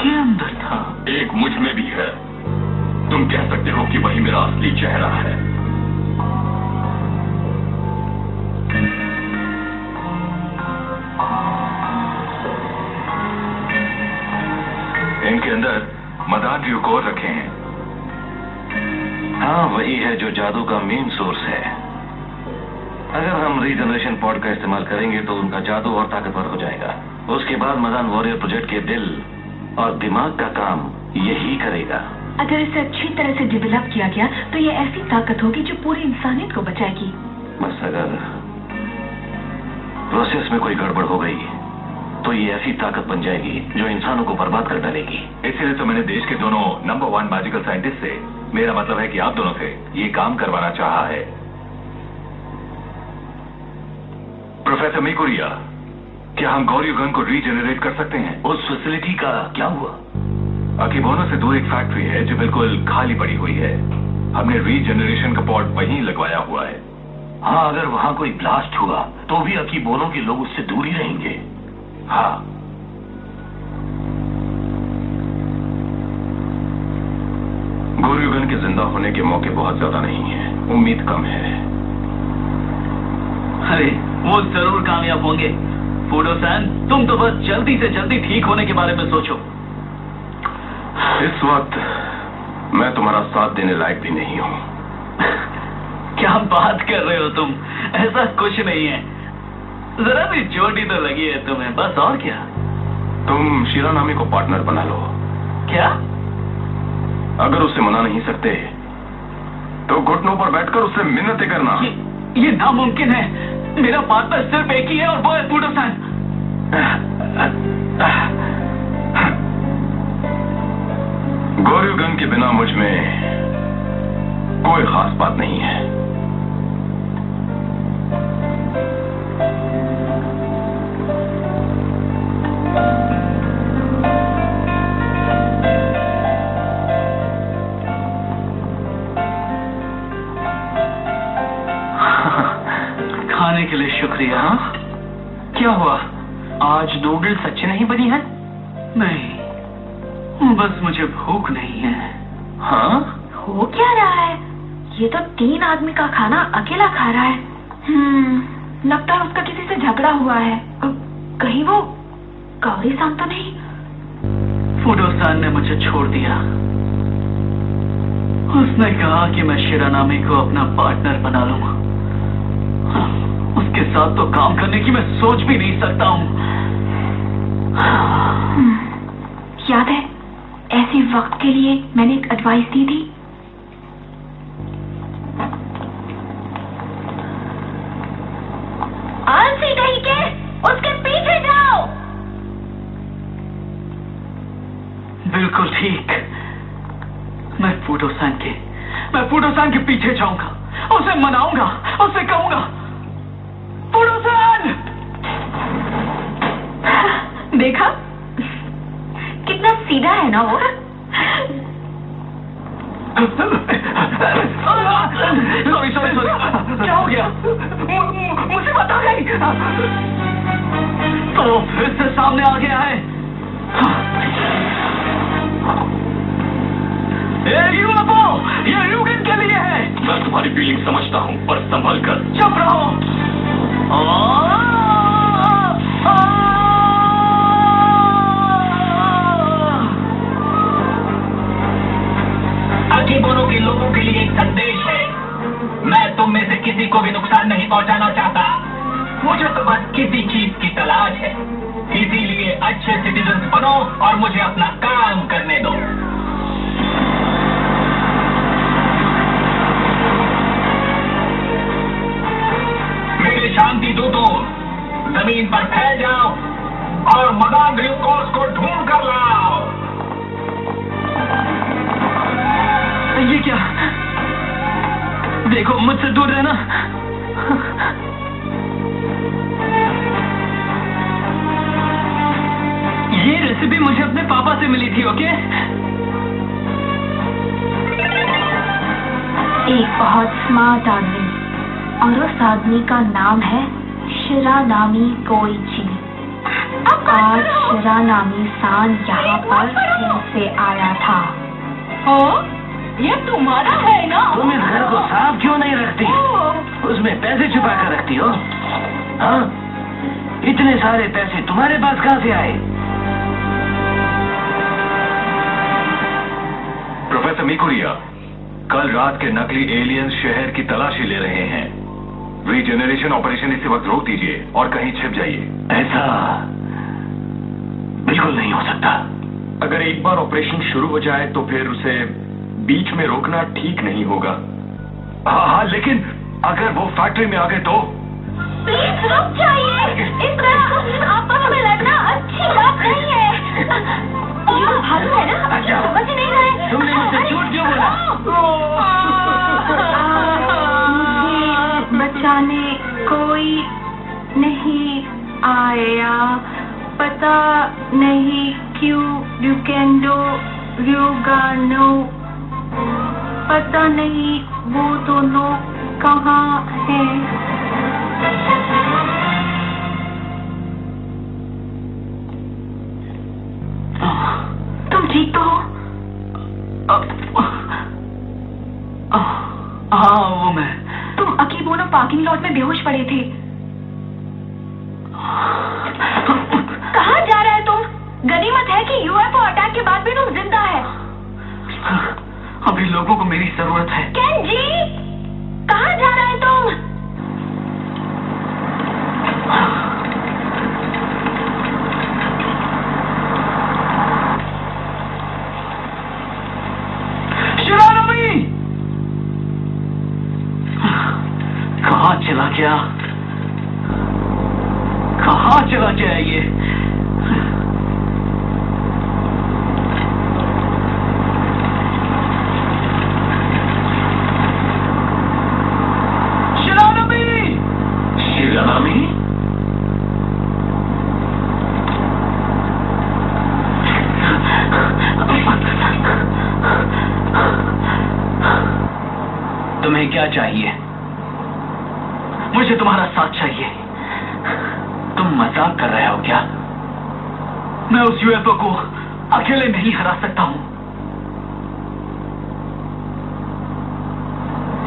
उसके अंदर था। एक मुझ में भी है। तुम कह सकते हो कि वही मेरा असली चेहरा है। इनके अंदर मदान ड्यूकोर रखे हैं। हाँ, वही है जो जादू का मेन सोर्स है। अगर हम रीजनरेशन पॉड का इस्तेमाल करेंगे तो उनका जादू और ताकतवर हो जाएगा। उसके बाद मदान वॉरियर प्रोजेक्ट के दिल और दिमाग का काम यही करेगा। अगर इसे अच्छी तरह से डेवलप किया गया तो ये ऐसी ताकत होगी जो पूरी इंसानियत को बचाएगी। बस अगर प्रोसेस में कोई गड़बड़ हो गई तो ये ऐसी ताकत बन जाएगी जो इंसानों को बर्बाद कर डालेगी। इसीलिए तो मैंने देश के दोनों नंबर 1 मैजिकल साइंटिस्ट से, मेरा मतलब है कि आप दोनों से, ये काम करवाना चाहा है। प्रोफेसर मिकुरिया, क्या हम गौरीगन को रीजेनरेट कर सकते हैं? उस फैसिलिटी का क्या हुआ? अकीबोनो से दूर एक फैक्ट्री है जो बिल्कुल खाली पड़ी हुई है। हमने रीजेनरेशन का पॉड वहीं लगवाया हुआ है। हाँ, अगर वहाँ कोई ब्लास्ट हुआ तो भी अकीबोनो के लोग उससे दूर ही रहेंगे। हाँ, गौरीगन के जिंदा होने के मौके बहुत ज्यादा नहीं है, उम्मीद कम है। अरे वो जरूर कामयाब होंगे। फूडो-सान, तुम तो बस जल्दी से जल्दी ठीक होने के बारे में सोचो। इस वक्त मैं तुम्हारा साथ देने लायक भी नहीं हूँ। क्या बात कर रहे हो तुम? ऐसा कुछ नहीं है। जरा भी चोटी तो लगी है तुम्हें, बस और क्या। तुम शिरानामी को पार्टनर बना लो। क्या? अगर उससे मना नहीं सकते तो घुटनों पर बैठकर उससे मिन्नतें करना। ये नामुमकिन है। मेरा पार्टनर सिर्फ एक ही है और वो है फूडो-सान। गौरीगन के बिना मुझ में कोई खास बात नहीं है। खाने के लिए शुक्रिया। हाँ? क्या हुआ? आज नूडल्स अच्छी नहीं बनी है? नहीं, बस मुझे भूख नहीं है। हाँ? हो क्या रहा है? ये तो 3 आदमी का खाना अकेला खा रहा है। लगता है उसका किसी से झगड़ा हुआ है। कहीं वो गौरी-सान तो नहीं? फूडो-सान ने मुझे छोड़ दिया। उसने कहा कि मैं शिरानामी को अपना पार्टनर बना लूंगा। उसके साथ तो काम करने की मैं सोच भी नहीं सकता हूँ। याद है, ऐसे वक्त के लिए मैंने एक एडवाइस दी थी। आलसी कहीं के, उसके पीछे जाओ। बिल्कुल ठीक। मैं फूडो-सान के पीछे जाऊंगा, उसे मनाऊंगा, उसे कहूंगा, फूडो-सान! देखा कितना सीधा है ना वो। सॉरी, क्या हो गया? मुझे बता गई। तो फिर से सामने आ गया है। ये र्यूगन के लिए है। मैं तुम्हारी फीलिंग समझता हूँ, पर संभल कर। चुप रहो। अकीबोनो के लोगों के लिए एक संदेश है। मैं तुम में से किसी को भी नुकसान नहीं पहुंचाना चाहता। मुझे तो बस किसी चीज की तलाश है। इसीलिए अच्छे सिटीजन बनो और मुझे अपना काम करने दो। मेरे शांति दूतों, जमीन पर फैल जाओ और मदान ड्यूकोर्स को ढूंढ कर लाओ। ये क्या? देखो, मुझसे दूर रहना। ये रेसिपी मुझे अपने पापा से मिली थी, ओके? एक बहुत स्मार्ट आदमी, और उस आदमी का नाम है शिरानामी कोइची। आज शिरानामी सान यहाँ पर फिर से आया था। ये तुम्हारा है ना? तुम इस घर को साफ क्यों नहीं रखती? उसमें पैसे छुपा कर रखती हो? हाँ? इतने सारे पैसे तुम्हारे पास कहाँ से आए? प्रोफेसर मिकुरिया, कल रात के नकली एलियंस शहर की तलाशी ले रहे हैं। रीजेनरेशन ऑपरेशन इसी वक्त रोक दीजिए और कहीं छिप जाइए। ऐसा बिल्कुल नहीं हो सकता। अगर एक बार ऑपरेशन शुरू हो जाए तो फिर उसे बीच में रोकना ठीक नहीं होगा। हाँ, लेकिन अगर वो फैक्ट्री में आ गए तो? प्लीज रुक जाइए। इस तरह आपस में लड़ना अच्छी बात नहीं है। ये भालू है ना? समझ ही नहीं रहे। तुमने मुझसे झूठ क्यों बोला? मुझे बचाने कोई नहीं आया। पता नहीं क्यों ड्यूकेंडो र्यूगानो, पता नहीं वो दोनों कहाँ हैं। तुम ठीक तो हो? हाँ, वो मैं। तुम अकीबोनो पार्किंग लॉट में बेहोश पड़े थे। कहाँ जा रहे हैं तुम? गनीमत है कि यूएफओ अटैक के बाद भी तुम जिंदा है। अभी लोगों को मेरी जरूरत है। केंजी, कहाँ जा रहे हैं तुम? शिरानामी! कहाँ चला गया? कहाँ चला गया ये? शिरानामी? तुम्हें क्या चाहिए? मुझे तुम्हारा साथ चाहिए। तुम मजाक कर रहे हो क्या? मैं उस यूएफओ को अकेले नहीं हरा सकता हूं।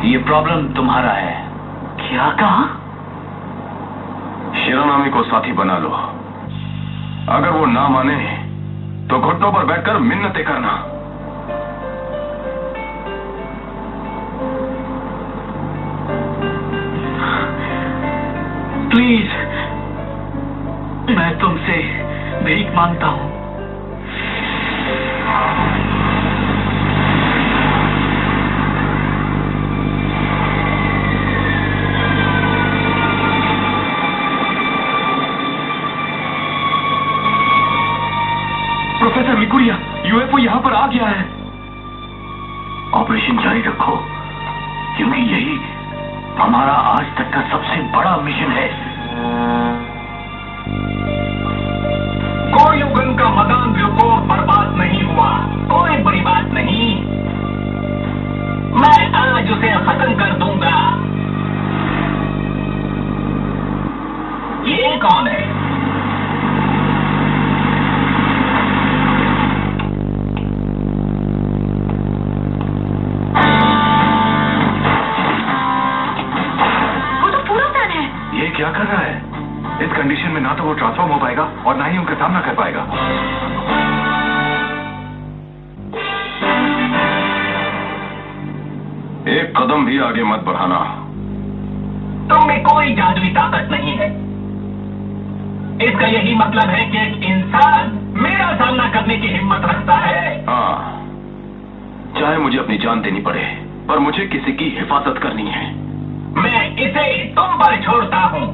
ये प्रॉब्लम तुम्हारा है। क्या कहा? शिरानामी को साथी बना लो। अगर वो ना माने तो घुटनों पर बैठकर मिन्नतें करना। प्लीज, मैं तुमसे भीख मांगता हूं। प्रोफेसर मिकुरिया, यूएफओ यहां पर आ गया है। ऑपरेशन जारी रखो, क्योंकि यही हमारा आज तक का सबसे बड़ा मिशन है। कोयुगन का मदान व्योकोर बर्बाद नहीं हुआ, कोई बड़ी बात नहीं। मैं आज उसे खत्म कर दूंगा। ये कौन है? वो तो पूरा प्लान है। ये क्या कर रहा है? इस कंडीशन में ना तो वो ट्रांसफॉर्म हो पाएगा और ना ही उनका सामना कर पाएगा। एक कदम भी आगे मत बढ़ाना। तुम में कोई जादुई ताकत नहीं है। इसका यही मतलब है कि एक इंसान मेरा सामना करने की हिम्मत रखता है। हाँ, चाहे मुझे अपनी जान देनी पड़े, पर मुझे किसी की हिफाजत करनी है। मैं इसे तुम पर छोड़ता हूं।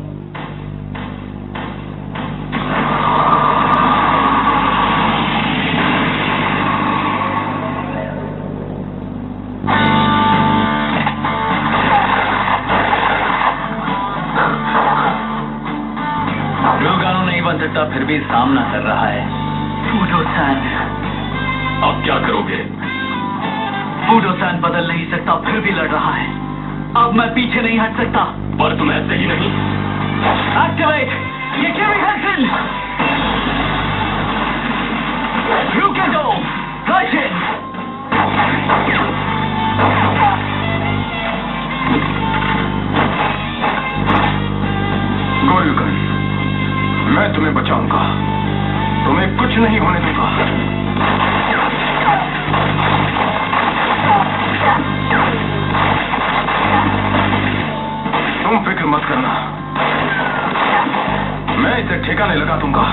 र्यूगानो नहीं बन सकता, फिर भी सामना कर रहा है। फूडो-सान, अब क्या करोगे? फूडो-सान बदल नहीं सकता, फिर भी लड़ रहा है। अब मैं पीछे नहीं हट सकता। पर तुम ऐसे ही नहीं। एक्टिवेट ये केवी हेल्सन। Ryukendo! Raijin! गोर्युगन, मैं तुम्हें बचाऊंगा, तुम्हें कुछ नहीं होने दूंगा। तुम फिक्र मत करना, मैं इसे ठिकाने लगा दूंगा।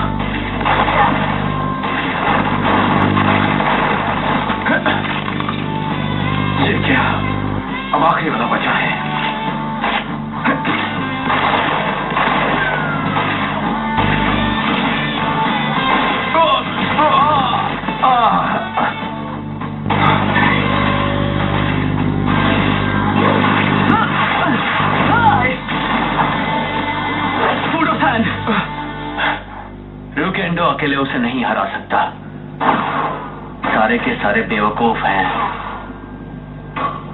ये क्या, अब आखिरी वाला बचा है। ryukendo अकेले उसे नहीं हरा सकता, सारे के सारे बेवकूफ हैं।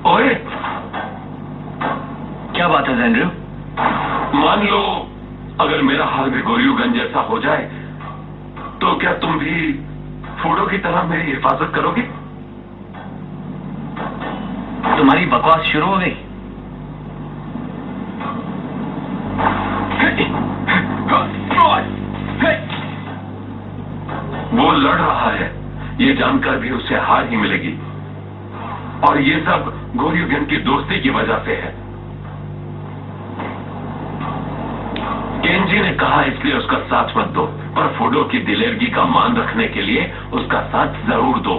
ओए, क्या बात है ज़ेनरyu? मान लो अगर मेरा हाल भी गोर्युगन जैसा हो जाए तो क्या तुम भी फूडो की तरह मेरी हिफाजत करोगे? तुम्हारी बकवास शुरू हो गई। वो लड़ रहा है, ये जानकर भी उसे हार ही मिलेगी, और ये सब गोर्युगन की दोस्ती की वजह से है। केंजी ने कहा इसलिए उसका साथ मत दो, पर फूडो की दिलेरगी का मान रखने के लिए उसका साथ जरूर दो।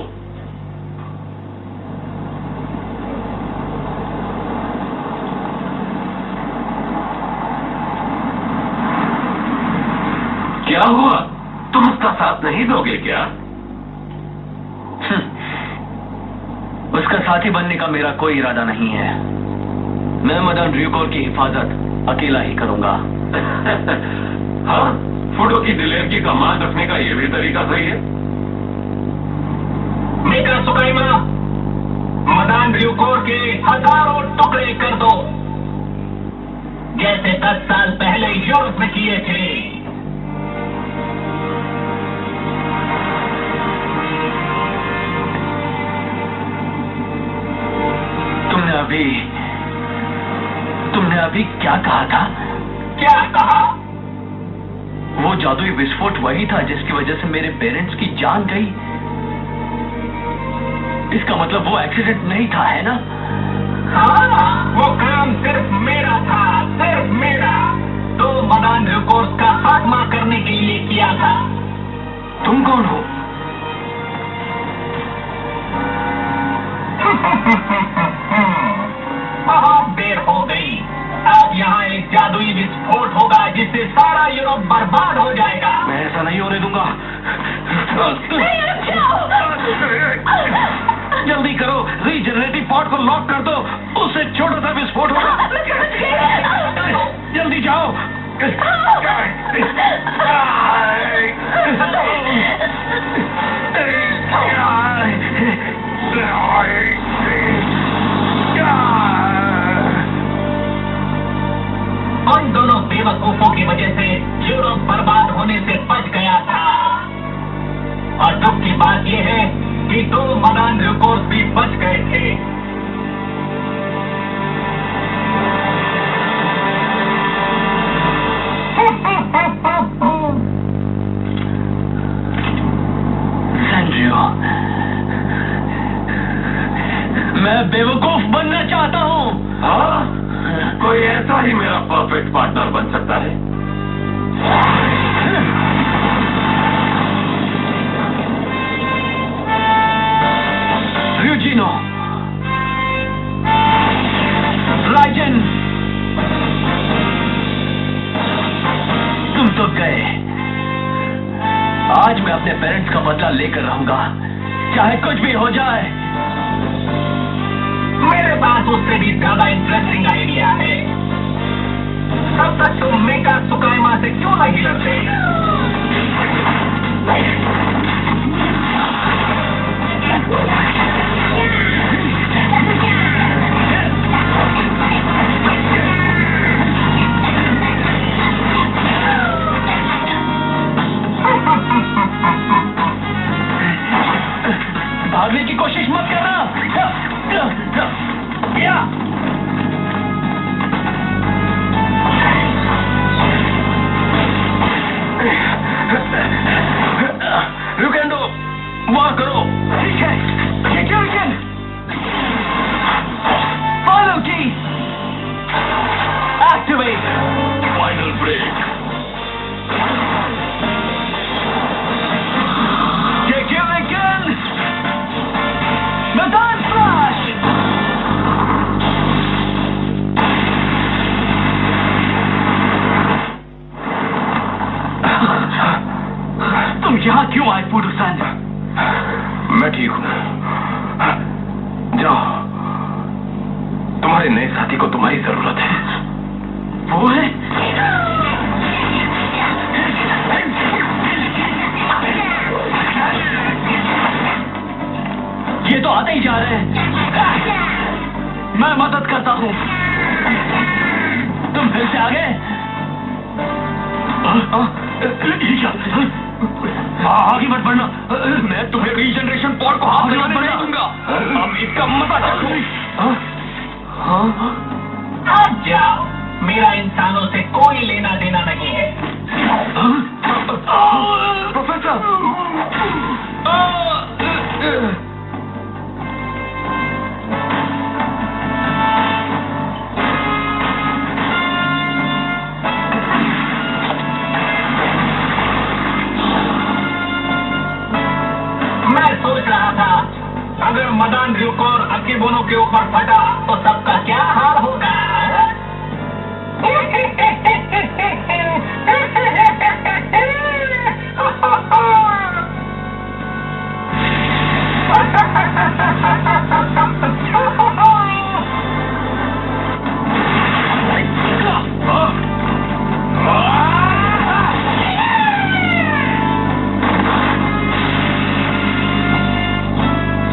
क्या हुआ, तुम उसका साथ नहीं दोगे क्या? उसका साथी बनने का मेरा कोई इरादा नहीं है। मैं मदन र्यूकोर की हिफाजत अकेला ही करूंगा। हाँ, फूडो की दिलेरगी का मान रखने का यह भी तरीका सही है। मेका सुकाइमा, मदान र्यूकोर के हजारों टुकड़े कर दो, जैसे 10 साल पहले यूरोप में किए थे। तुमने अभी क्या कहा था? क्या कहा? वो जादुई विस्फोट वही था जिसकी वजह से मेरे पेरेंट्स की जान गई। इसका मतलब वो एक्सीडेंट नहीं था, है ना? हाँ, वो काम सिर्फ मेरा था, सिर्फ मेरा। तो मदान र्यूकोर का खात्मा करने के लिए किया था। तुम कौन हो? बहुत देर हो गई। अब यहाँ एक जादुई विस्फोट होगा जिससे सारा यूरोप बर्बाद हो जाएगा। मैं ऐसा नहीं होने दूंगा। जल्दी करो, रीजनरेटिव पॉड को लॉक कर दो, उससे छोटा सा विस्फोट होगा। जल्दी जाओ। उन दोनों बेवकूफों की वजह से यूरोप बर्बाद होने से बच गया था। और दुख की बात यह है कि 2 मदान र्यूकोर भी बच गए थे। ज़ेनरyu, मैं बेवकूफ बनना चाहता हूँ। हाँ, कोई ऐसा ही मेरा परफेक्ट पार्टनर बन सकता है। ryujino, राइजन, तुम तो गए। आज मैं अपने पेरेंट्स का बदला लेकर रहूंगा, चाहे कुछ भी हो जाए। मेरे पास उससे भी ज्यादा इंटरेस्टिंग आइडिया है। तब तक तुम मेका सुकाइमा से क्यों नहीं लड़ते? ये क्या? आगे मत बढ़ना, मैं तुम्हें रीजनरेशन पॉड को हाथ लगाने नहीं दूंगा। अब इसका मजा चखो। अब जाओ, मेरा इंसानों से कोई लेना देना नहीं है। प्रोफेसर, मैं सोच रहा था अगर मदान र्यूकोर अकीबोनो के ऊपर फटा तो सबका क्या हाल होगा।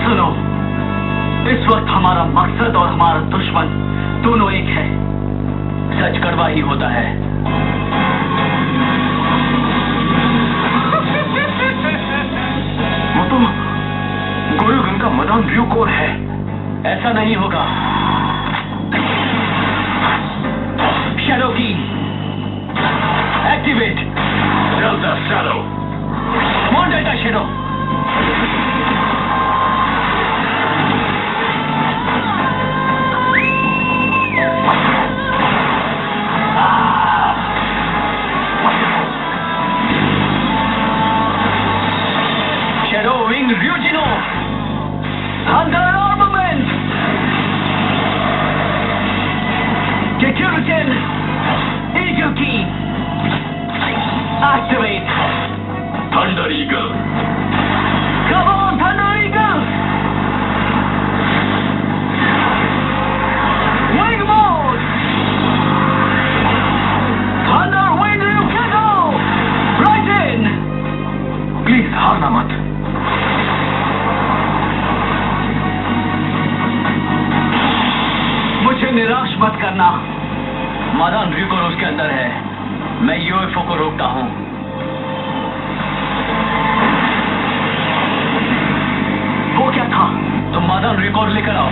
सुनो, इस वक्त हमारा मकसद और हमारा दुश्मन दोनों एक है। सच कड़वा ही होता है। वो तो गोरुगन का मदान र्यूकोर है। ऐसा नहीं होगा। शैडो की एक्टिवेट। Delta Shadow. कौन Delta Shadow? Shadow Wing Ryujino! Under armament! Kikuruken! Eagle Key! Activate! Thunder Eagle. Come on, Thunder Eagle! Wing mode! Thunder Wing Ryukego! Right in! Please हारना मत। मुझे निराश मत करना। मदान र्यूकोर उसके अंदर है। मैं यूएफओ को रोकता हूं। वो क्या था? तुम मदान र्यूकोर लेकर आओ।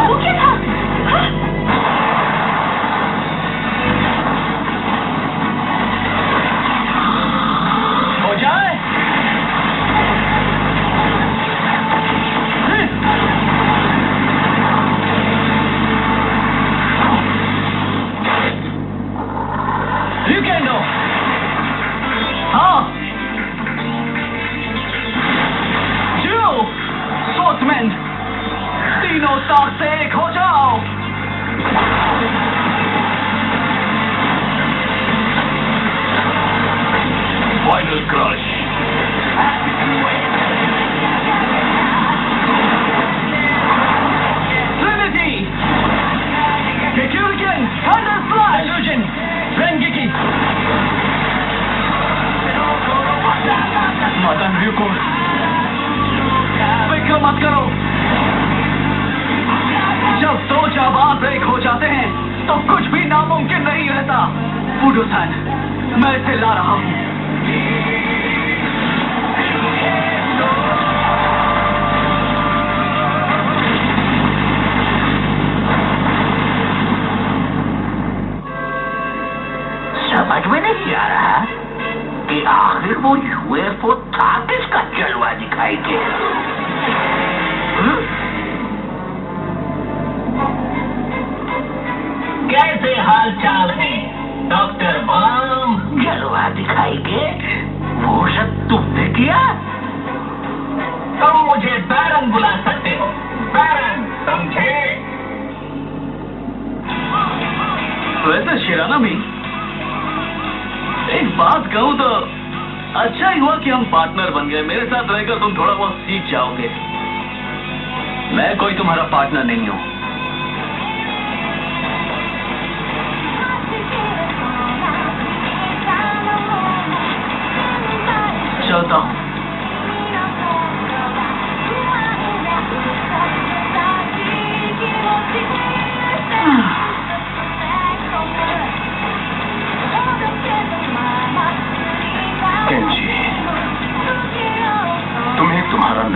वो क्या था? हो जाए। Ryukendo! हाँ। Jill! Swordsman! तीनों तार से एक हो जाओ। Final crush. Trinity! Kikuruken! Thunder Flash! Illusion! Rengeki! मदन र्यूकोर! फिक्र मत करो। जब दो जाबाज एक हो जाते हैं तो कुछ भी नामुमकिन नहीं रहता। बुडो-सान, मैं इसे ला रहा हूं। समझ में नहीं आ रहा कि आखिर वो यूएफओ था किसका जलवा दिखाई के। कैसे हाल चाल है डॉक्टर बम? जलवा दिखाई के वो सब तुमने किया? तुम मुझे बैरन बुला सकते हो, बैरन, समझे? वैसे शिराना भी एक बात कहूं तो अच्छा ही हुआ कि हम पार्टनर बन गए। मेरे साथ रहकर तुम थोड़ा बहुत सीख जाओगे। मैं कोई तुम्हारा पार्टनर नहीं हूं। चलता हूं।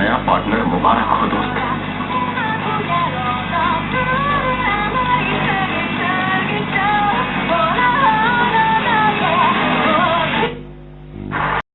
नया पार्टनर मुबारक हो दोस्त।